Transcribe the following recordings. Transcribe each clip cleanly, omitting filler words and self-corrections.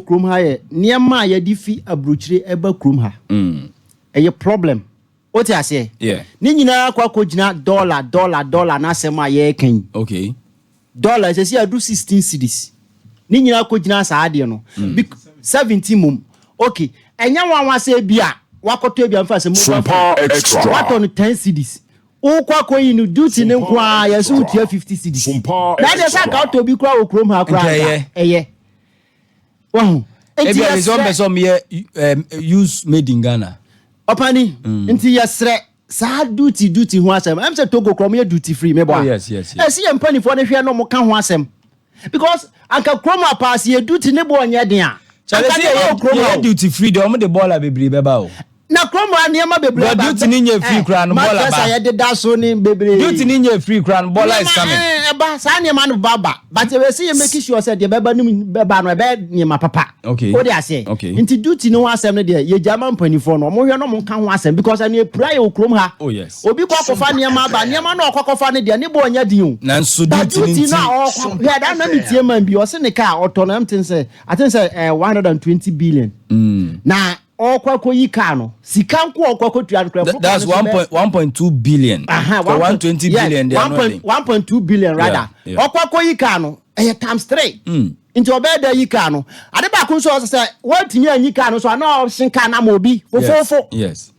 krom ha ye niema ye di fi abrochire eba krom ha eye problem what you say yeah ni nyina kwa gina dollar na sema ye kan okay dollar se si adu 16 cedis ni nyina kwa gina sa ade no 17 mum okay enya wanwa se bia wakoto bia mfa se mu wato no 10 cedis ukwa yin duty ne nkwa ya so tia 50 cedis na de sa ka to bi kwa okrom ha kwa eye wow ebi some use made in Ghana opani nti yesre sa duty ho asem am say Togo krom ye duty free me boy yes see em panifo ne hwe no mo ka ho asem because anka krom pass ye duty ne bo onye den a ye duty free de om de baller bebre beba o na krom aniema bebre ba duty ni nye free kran baller ba ye de da so ni bebre duty ni nye free kran baller is coming ba sa aniema no baba but we see you make sure say de beba nim beba no be niema papa okay o de ase okay nti duty no asem no de ye jama mpanifo no mo hwe no mo ka ho asem because ani pray ye krom ha oh yes obi kwa kofa niema ba niema no okokofa ne de ne bo onya din o na so duty na ya da na mitie man bi o se ne ka oto na mten say I think say 120 billion na okwa yi ka no sika nko okwa tuan kra that's 1.2 billion 120 billion they are not 1.2 billion rather okwa yi ka no times 3 into obeda yi ka no ade ba kun so say watimi anyi ka no so na shinka na mobi fofofo yes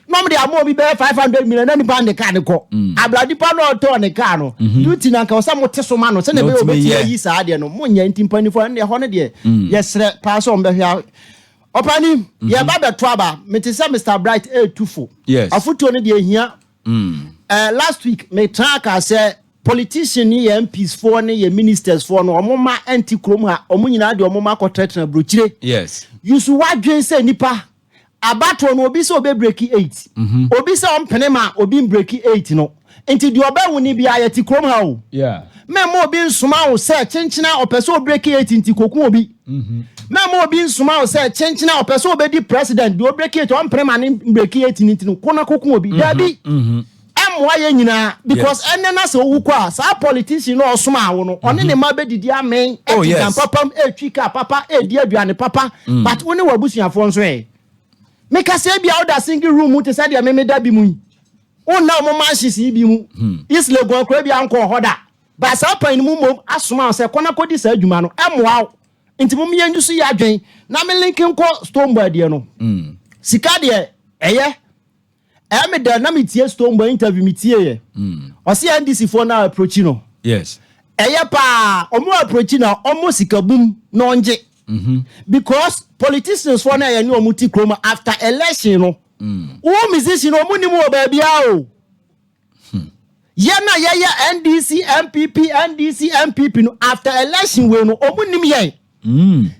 no me am obi be 500 million na ni pa ne ka ne ko abladi pa no to ne ka no duty na nka osa moteso ma no se ne be obeti yi sa ade no munya ntimpanifo ne ho ne de yesre pa so mbe hwa opani ye ba beto aba metisa Mr Bright 824 yes afuto ne de hia last week me track say politician ni MPs for ne ye ministers for no omoma anti krom ha omunyina de omoma kotetna brochire yes yusu wadwen say nipa abato no obi say obe break 8 obi say ompene ma obi break 8 no enti de oba woni bia ye ti krom ha o yeah memo obi nsoma wo say chenchina opeso break 8 enti kokun obi memo obi nsoma wo say chenchina opeso obedi president do break 8 ompene ma ni break 8 enti no kona kokun obi dabi amwa ye nyina because enne na se owu kwa sa politician no osoma wo no one ne ma bedidi amen ekan papa etwika papa edi aduane papa but one wabusuafo nso meka se bia oda single room te say dia me da bi mu ona mo manchisi bi mu isle go kra bia nko hoda ba sa pan mu mom asoma se kona kodi sa adwuma no emwa nti mum ye ndusu ya adwen na me linkin ko Stonebwoy de no sika de eye me da na me tie Stonebwoy interview me tie ye o se NDC for na approach no yes eye pa omo approach na omo sika bum no onje because politicians for na ye ni omuti kroma after election no wo musician omo ni mo ba bia o yana yaya NDC MPP no after election we no omo nim ye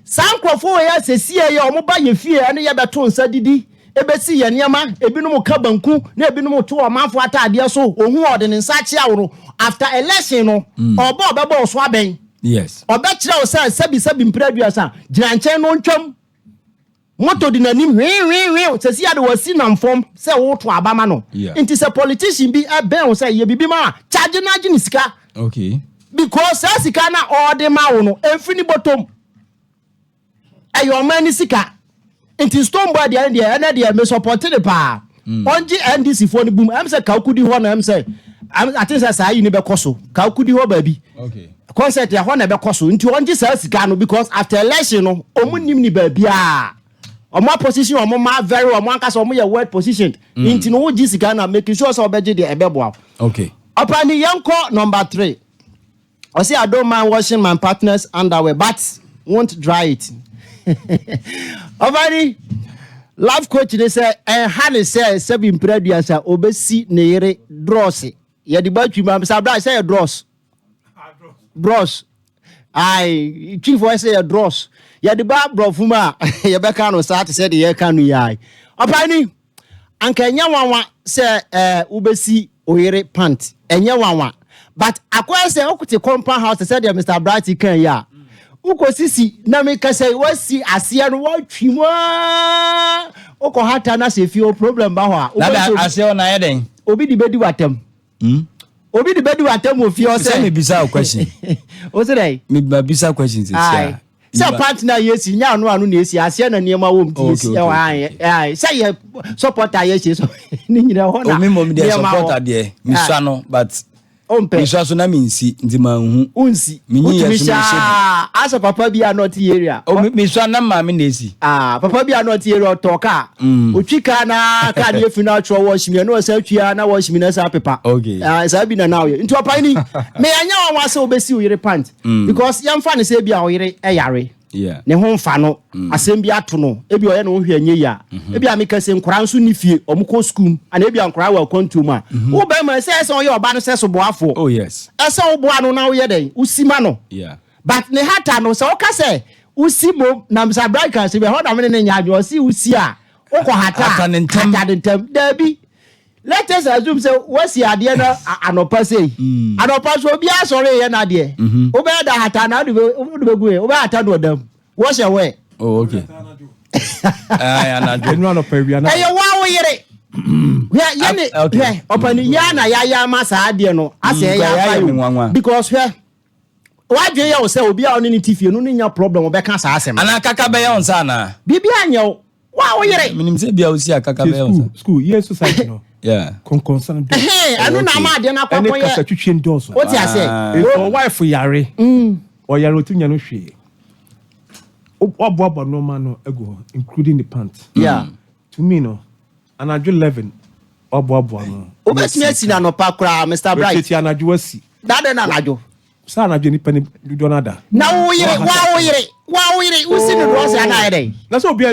sankrofo ya sesi ye omo ba ye fie ene ye beto nsa didi ebesi ye niama ebinom ka banku na ebinom to omanfo atade so ohun ode ne nsa chia wo after election no obo obebo so aben yes obe kire wo say sabi mpradua sa gina nchen no ntwam moto di nanim wi sesi ade wasi na mfom say wo to abama no inti say politician bi ben wo say ye bibi ma charge na gini sika okay because sika na ode ma wo no emfini bottom ayo mani sika inti Stonebwoy de ene de me support the pa onji NDC for the boom am say ka kudi ho na am say I think say yi ni be koso ka kudi ho ba bi okay concert ya ho na be koso inti onji say sika no because after election no omunim ni ba bia omo position omo ma very omo anka omo ye word position inti no ji sika na making sure so obeje de ebeboa okay opani yanko number 3 I say I don't mind washing my partner's underwear but won't dry it Ovani life coach they say han say sebi mpradua say obesi ne yere dross ye di ba twima say bra say dross ai chief voice say dross ye di ba brofuma ye be kan no start say the ye kan no yai opani anka nya wanwa say obesi oyere pant enya wanwa but akwa say okuti compound house say Mr Bright kan ya uko sisi na me kase wasi asia no watwimo uko hata na se fio problem ba ho a na asia na yeden obi di bedi watam obi di bedi watam ofio say me bisa question o say me bisa question say say partner yes nya no anu na esi ase na niema wo mti say supporter yes so ni nyina ho na o me mom dey supporter dey mi swa no but mi swa so na mi nsi ndi ma hu unsi asa papa bi anot area o mi swa na ma me na esi papa bi anot area toka otwika na ka dey final tro wash me no sa twia na wash me na sa pepa sa bi na now nti opa ni me anya wa wase obesi uyire pant because yam fa ne se bia uyire eyare ne ho mfa no asem bi ato no ebi oye no hwe anye ya ebi ameka se nkora nso ni fie omko school ana ebi ankora wa kontum a wo ba ma se oye oba no se so boafo oh yes ese wo boa no na wo ye den usima no but ne hata no se wo ka se usimo na msa braka se be ho na me ne nya adwo si usi a wo ko hata ntem dabi let us assume say wasi ade na anopa say anopa so obi asore ye na de obe da hata na do be gu e obe hata do dam wo se we oh okay anadu no anopa wi ana ayo wa wo yire ya ne opani ya na ya ma sa ade no ase ya fa because wa dwe ya wo say obi a oni ni tifie no nya problem obe ka sa asem ana kaka be ya onsa na bibia anya wa wo yire minim se bia osi akaka be ya onsa school yes society no concern do anu na ma de na kwakọ ye kasa twitwe ndoso what you say o wife yare o yare otunya no hwe obo no man no ego including the pants to me no anaju 11 obo no o betime esi na no pa kra Mr Bright eti anaju asi dade na anaju sa anaju ni pani do nada na wo yire usi no do se na ede na so obi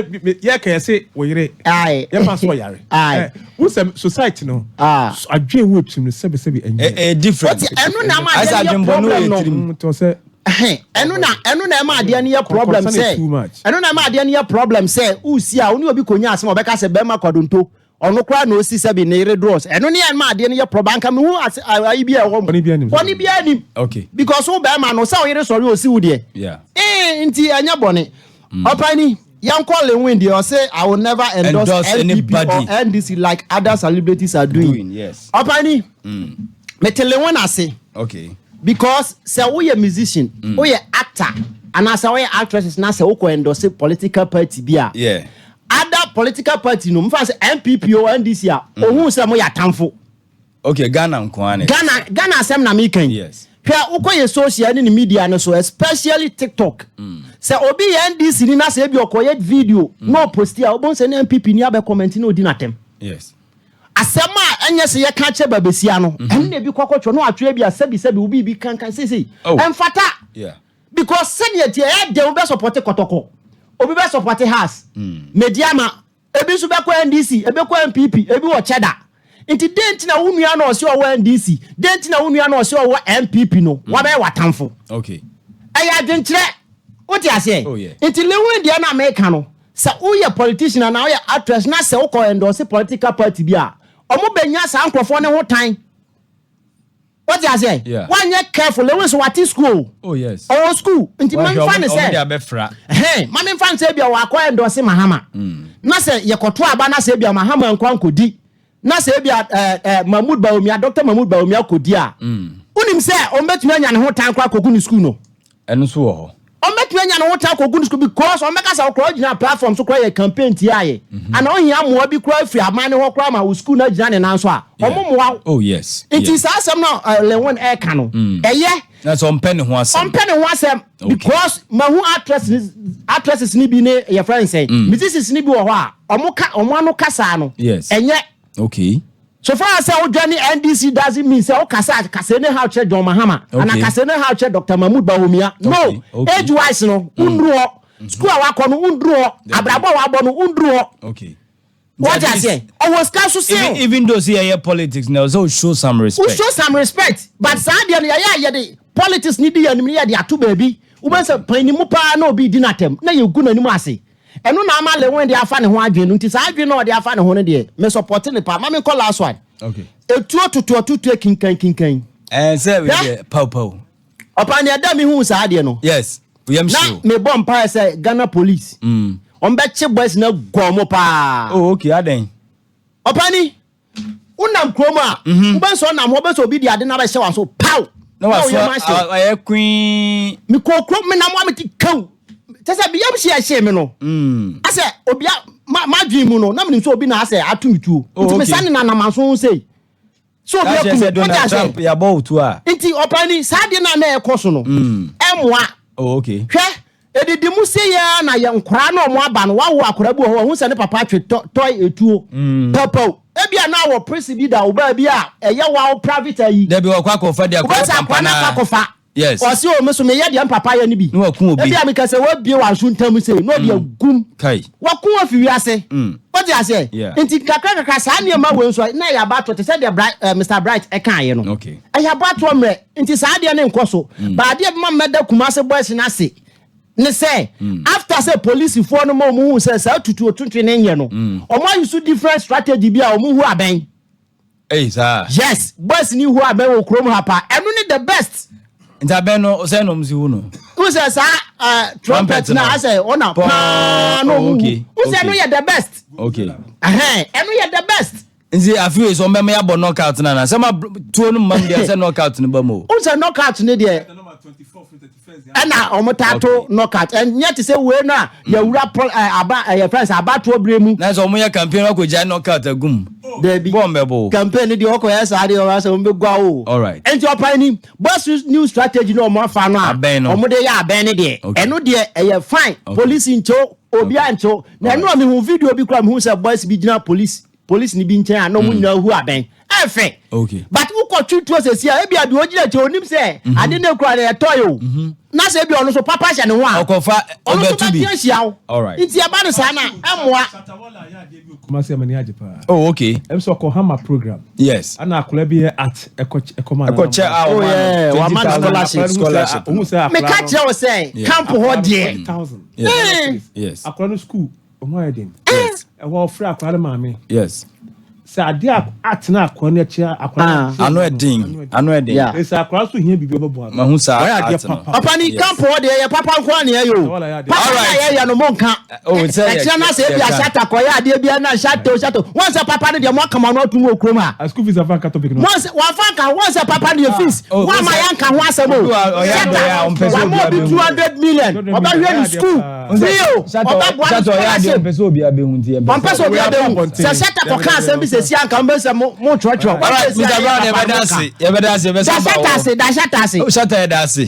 ye ka say wo yire ye pass wo yare wo some society no adwen wo tim no sebe enye different enu na ma de problem to say enu na e ma de ne problem say enu na ma de ne problem say usi a oni obi konya asem obeka se be ma kwadonto ono kra na osi se bi ne yire draws enu ne ma de ne problem kan me hu ayi bi e wo oni bi anim okay because wo be ma no say yire sorry osi wo de nti anya bone opani Yankole Windy or say I will never endorse anybody or NDC like other celebrities are doing. Yes. Opani. Me tell when I say. Okay. Because say we a musician, we a actor, and as we actresses now say we endorse political party bia. Yeah. Other political party no mfa say NPP or NDC a ohun say mo ya tamfo. Okay, Ghana nkwane. Ghana sem na me kan. Yes. Hwɛ ukoye social ni media no so especially TikTok. Say obi NDC ni na say bi okoye video no post ya obon say na MPP ni abe comment no di natem. Yes. Asema enye se ye ka che babesia no enne bi kwakotwo no atwe bi asabi obi bi kankan sei emfata. Yeah. Because senior tie e de obi support kotoko. Obi be support has. Mediama ebi so be ko NDC, ebi ko MPP, ebi wo cheda. Inti denti na unua na osi owo NDC denti na unua na osi owo MPP no wa be watamfo okay aya adwenkyere oti ase inti lewe dia na America no sa uye politician na uye actress na se uko endorse political party bia omo benya sa ankrofo ne ho tan oti ase wanye careful lewe so what school oh yes oh school inti man fan say man fan say bia wa ko endorse Mahama na se yekoto aba na se bia Mahama nkwankodi na se bia Mahmoud Bawumia Dr. Mahmoud Bawumia kodi a unim se o metumi anya ne ho tan kwa kogu ni school no eno so wo ho o metumi anya ne ho tan kogu ni school because o meka sa o kro gina platform so kro ye campaign ti aye ana o hia mo bi kro afri amane ho kro ma wo school na gina ne nanso a o mo oh yes it is asem no le won e ka no eye na so mpene ho asem because mahu actresses ni bi ne your friend say musicians ni bi wo ho a o mo anu kasa no enye okay. So far as our journey NDC doesn't mean say Kasene how check John Mahama and Kasene how check Dr. Mahmoud Bawumia. No, age wise no, undruo. School awako no undruo. Abrabo wabo no undruo. Okay. What I say? I was casu say even though see politics now, so show some respect. We show some respect, but Sadia ya the politics need the enemy ya atu baby. Ubense pani mu pa na obi di natem. Na ye gu na nimu ase. Enu na ama le when they afa ne ho adwenu nti sa adwenu no they afa ne ho ne de me support ne pa ma me call last one okay etuo tutu kinkan say we dey pow opa ne da me hu sa ade no yes we am sure na me bomb pa say Ghana police on be che boys na gomo pa oh okay aden opa ni unam kroma uban so na mo be so obi di ade na be hye wan so pow no wa so queen me ko krom me na mo me ti kan Tese bi yam share me no. Ase obi ma dream no na me so obi na ase atutu. Nti me sane na namanso say. So obi akume Donald Trump ya bo tu a. Nti opani sade na ekoso no. Emwa. Oh okay. Hwe edidi mu se ya na ye nkora na omo aba no wawo akora bi ho hu se ne papa twe toy etuo. Papa ebia na wo prison bi da wo ba bi a eye wa private ayi. There be wo kwa kofa dia kofa. Yes. Or see o me so me ye de papa ya ni bi. No akun obi. Ebia me ka se wo bie wa so ntam se no de agum. Kai. Wa kun afi wi ase. What do you say? Nti kakra sa ne ma we so na ya ba to te se de Mr. Bright e kan ye no. Okay. Ya ba to mre nti sa de ne nkoso. Ba de ma meda kumase boys na se. Ne say after say police for no mo hu say sa tutu otuntwe ne nye no. Omo use different strategy bi a omo hu aben. Hey sir. Yes, boys ni hu aben wo krom ha pa. Enu ni the best. Nta ben no say no mzi hu no. Who say sa trumpet na say ona pa no. Okay. Who say no you the best. Okay. Enu you the best. Nzi afi so mbema ya bo knockout na say ma tuo no mam dia say knockout no ba mo. Who say knockout ne dia? Ana omotato knockout and yet say we na ya wura aba your friends abato bremu na so omo campaign wa ko ja knockout agum there be bombebo campaign di okoya sa de o say ombe gwa o all right enti opani boss new strategy no omo fa no omo de ya aben ne de eno de e fine police ncho obi ancho na eno me hu video bi kra me hu say boys bi gina police ni bi nchen an omo nyina hu aben efe okay but uko tutu osesia e bia de ogina che onim say ade ne kra de toyo na say bi ono so papa sha ne ho a okofa obetu bi all right nti aba no sana emwa Kumasi amani aje pa. Oh okay Emso ko hammer program. Yes Ana akola bi at ekoma na. Ekoche oh yeah one man scholarship me catch you say camp ho de 1000 yes akola no school omo eden yes e wo free akola mama yes sa ade at na akola na chia akola ano edin yeah sa akola so hia bibi obobo ma hu sa opani camp ho de ye papa nko na ye yo papa ya no monka oh say e na say bia shata ko ya ade bia na shato once papa no de mo kama no tum okrom a school fees afa topic no once wa fanka once papa no fees wa ma yanka ho asemo ya wa mo bi 200 million oba hwe ni school zio oba bua shato ya de peso obi abehun ti e peso obi abehun se shata ko kan asem bi se si anka mbese mo trocho Mr. Brown ye bedase da shata se shata ye dase